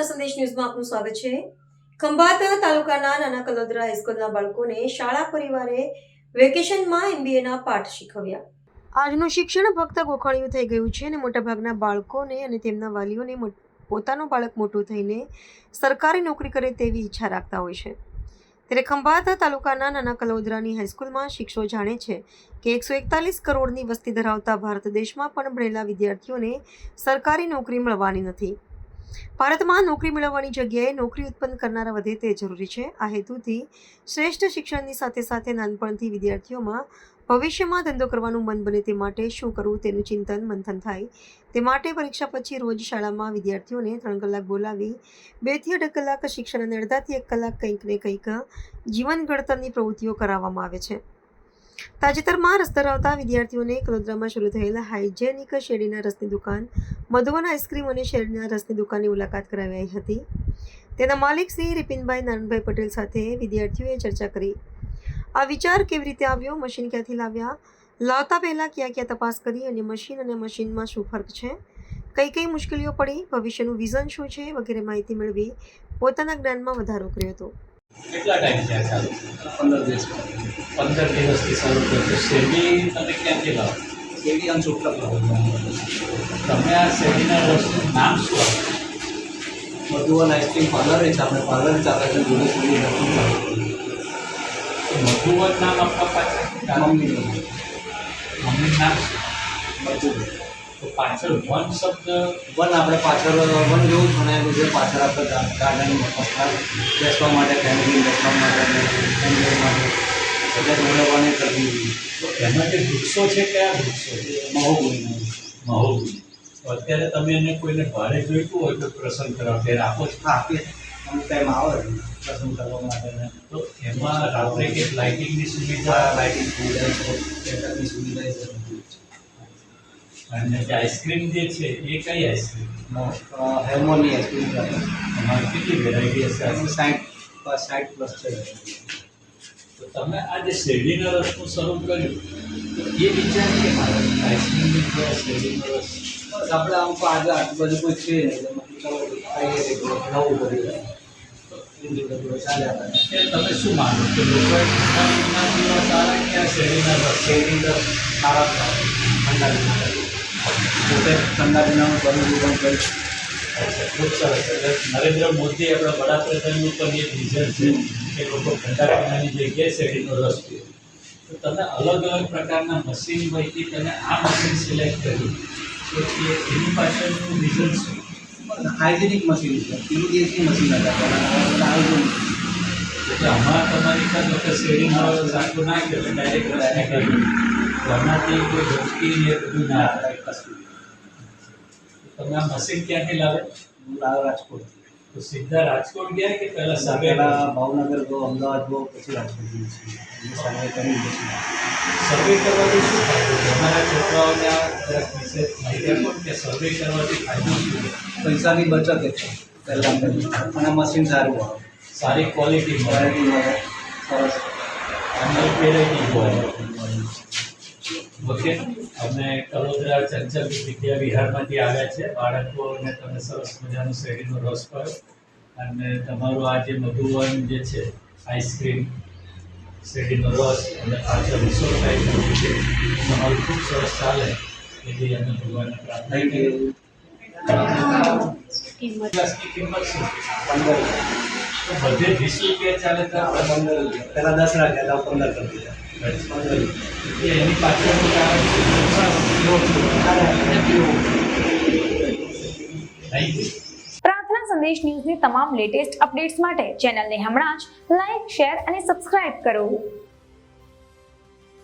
પ્રાર્થના સંદેશ ન્યૂઝમાં આપનું સ્વાગત છે। ખંભાત તાલુકાના નાના કલોદરા હાઈસ્કૂલના બાળકોને શાળા પરિવારે વેકેશનમાં MBAના પાઠ શીખવ્યા। આજનું શિક્ષણ ફક્ત ગોખણિયું થઈ ગયું છે અને મોટાભાગના બાળકોને અને તેમના વાલીઓને પોતાનું બાળક મોટું થઈને સરકારી નોકરી કરે તેવી ઈચ્છા રાખતા હોય છે। ત્યારે ખંભાત તાલુકાના નાના કલોદરાની હાઈસ્કૂલમાં શિક્ષકો જાણે છે કે 141 કરોડની વસ્તી ધરાવતા ભારત દેશમાં પણ ભણેલા વિદ્યાર્થીઓને સરકારી નોકરી મળવાની નથી। ભારતમાં નોકરી મેળવવાની જગ્યાએ નોકરી ઉત્પન્ન કરનારા વધે તે જરૂરી છે। આ હેતુથી શ્રેષ્ઠ શિક્ષણની સાથે સાથે નાનપણથી વિદ્યાર્થીઓમાં ભવિષ્યમાં ધંધો કરવાનું મન બને તે માટે શું કરવું તેનું ચિંતન મંથન થાય તે માટે પરીક્ષા પછી રોજ શાળામાં વિદ્યાર્થીઓને 3 કલાક બોલાવી 2 થી 8 કલાક શિક્ષણ અને અડધાથી 1 કલાક કંઈક ને કંઈક જીવન ઘડતરની પ્રવૃત્તિઓ કરાવવામાં આવે છે। તાજેતરમાં રસ ધરાવતા વિદ્યાર્થીઓને કલોદરામાં શરૂ થયેલા હાઇજેનિક શેરડીના રસની દુકાન મધુવન આઈસ્ક્રીમ અને શેરડીના રસની દુકાનની મુલાકાત કરાવી હતી। તેના માલિક શ્રી રિપિનભાઈ નાનભાઈ પટેલ સાથે વિદ્યાર્થીઓએ ચર્ચા કરી। આ વિચાર કેવી રીતે આવ્યો, મશીન ક્યાંથી લાવ્યા, લાવતા પહેલાં ક્યાં ક્યાં તપાસ કરી અને મશીનમાં શું ફરક છે, કઈ મુશ્કેલીઓ પડી, ભવિષ્યનું વિઝન શું છે વગેરે માહિતી મેળવી પોતાના જ્ઞાનમાં વધારો કર્યો હતો। કેટલા ટાઈમ થયા ચાલુ? 15 દિવસથી ચાલુ કર્યું। શેરડી તમે ક્યાંથી લાવો? શેરડી આમ ચોટલા લાવો। તમે આ શેરડીના રસનું નામ શું આપ્યું? મધુવન આઈસ્ક્રીમ પાર્લર છે, આપણે પાર્લર ચાલે છે, જોડે શેરડી રસનું ચાલે છે। મધુવન નામ આપવા પાછળ મમ્મીનું મમ્મીનું નામ મધુવન તો પાછળ વન શબ્દ વન આપણે પાછળ વન જેવું જ બનાવેલું છે। પાછળ આપણે ગાર્ડન બેસવા માટે, ફેમિલી બેસવા માટે, એન્જોય માટે એટલે મેળવવાની કરવી જોઈએ। તો એમાં જે વૃક્ષો છે કયા વૃક્ષો છે? મહોગુની મહોગુની। તો અત્યારે તમે એને કોઈને ભાડે જોઈતું હોય તો પ્રસંગ કરવા ત્યારે આપો છો? આપીએ અમુક ટાઈમ આવે પસંદ કરવા માટે। તો એમાં રાત્રે કે લાઇટિંગની સુવિધા, લાઇટિંગ સુવિધા છે, બેટરની સુવિધા છે, અને જે આઈસ્ક્રીમ જે છે એ કઈ આઈસ્ક્રીમ? હેર્મોનની આઈસ્ક્રીમ છે। તમારી કેટલી વેરાયટી હશે? 60 પ્લસ છે। તો તમે આ જે શેરડીના રસનું શરૂ કર્યું તો એ વિચાર કેમ આવ્યો? આઈસ્ક્રીમની કે શેરડીનો રસ? બસ આપણે આમ તો આજે આજુબાજુ કોઈ છે નહીં, ચાલો ખાઈએ નવું કરી ચાલ્યા કરે। તમે શું માનો કે લોકોએ ઠંડા પીવા સારા કે આ શેરડીના રસ? શેરડી રસ સારા ઠંડા પીના પોતે ઠંડા પીનાનું બનવું પણ કરી। ખૂબ સરસ। એટલે નરેન્દ્ર મોદી આપણા વડાપ્રધાનનું પણ એક વિઝન છે કે લોકો ઠંડા પીણાની જગ્યાએ શેરડીનો રસ પીવે। તો તમે અલગ અલગ પ્રકારના મશીન પૈકી તમે આ મશીન સિલેક્ટ કર્યું તો એની પાછળનું વિઝન શું? હાઇજેનિક મશીન છે, પેલું દેશી મશીન હતા હાઇજેનિક। એટલે હમણાં તમારી પાસે લોકો શેરડીનો રસ આખું નાખ્યો એટલે ડાયરેક્ટ રસ નીકળ્યું તો હમણાંથી કોઈ ઝટકી એ બધું ના આવે। તમે આ મશીન ક્યાંથી લાવે? રાજકોટ તો સીધા રાજકોટ ગયા કે પહેલાં સર્વે? પહેલાં ભાવનગર ગયો, અમદાવાદ ગયો, પછી રાજકોટ ગયો છીએ। સર્વે કરી પછી સર્વે કરવાથી શું ફાયદો? તમારા છોકરાઓને આ જરાક વિશે માહિતી આપો કે સર્વે કરવાથી ફાયદો શું છે? પૈસાની બચત છે પહેલાં અને મશીન સારું આવે, સારી ક્વોલિટી મળે, ક્વોલિટી મળે, સરસ અને વેરાયટી હોય। ઓકે, અમે કલોદરા ચંચલ વિદ્યા વિહારમાંથી આવ્યા છે। બાળકોને તમે સરસ મજાનો શેરડીનો રસ પાયો અને તમારું આ જે મધુવન જે છે આઈસ્ક્રીમ, શેરડીનો રસ અને પાછળ રિસોર્ટ ટાઈપનું છે તમારું ખૂબ સરસ ચાલે એવી અમે ભગવાનને પ્રાર્થના થઈ કરીએ। ગયું। ગ્લાસની કિંમત શું? 15 તો બધે 20 રૂપિયા ચાલે તો આપણે 15 રૂપિયા પહેલાં 10 રાખ્યા હતા, 15 કરી દીધા। 15 એટલે એની પાછળનું કારણ શું? Thank you. પ્રાર્થના સંદેશ ન્યૂઝની તમામ લેટેસ્ટ અપડેટ્સ માટે ચેનલને હમણાં જ લાઈક, શેર અને સબસ્ક્રાઇબ કરો।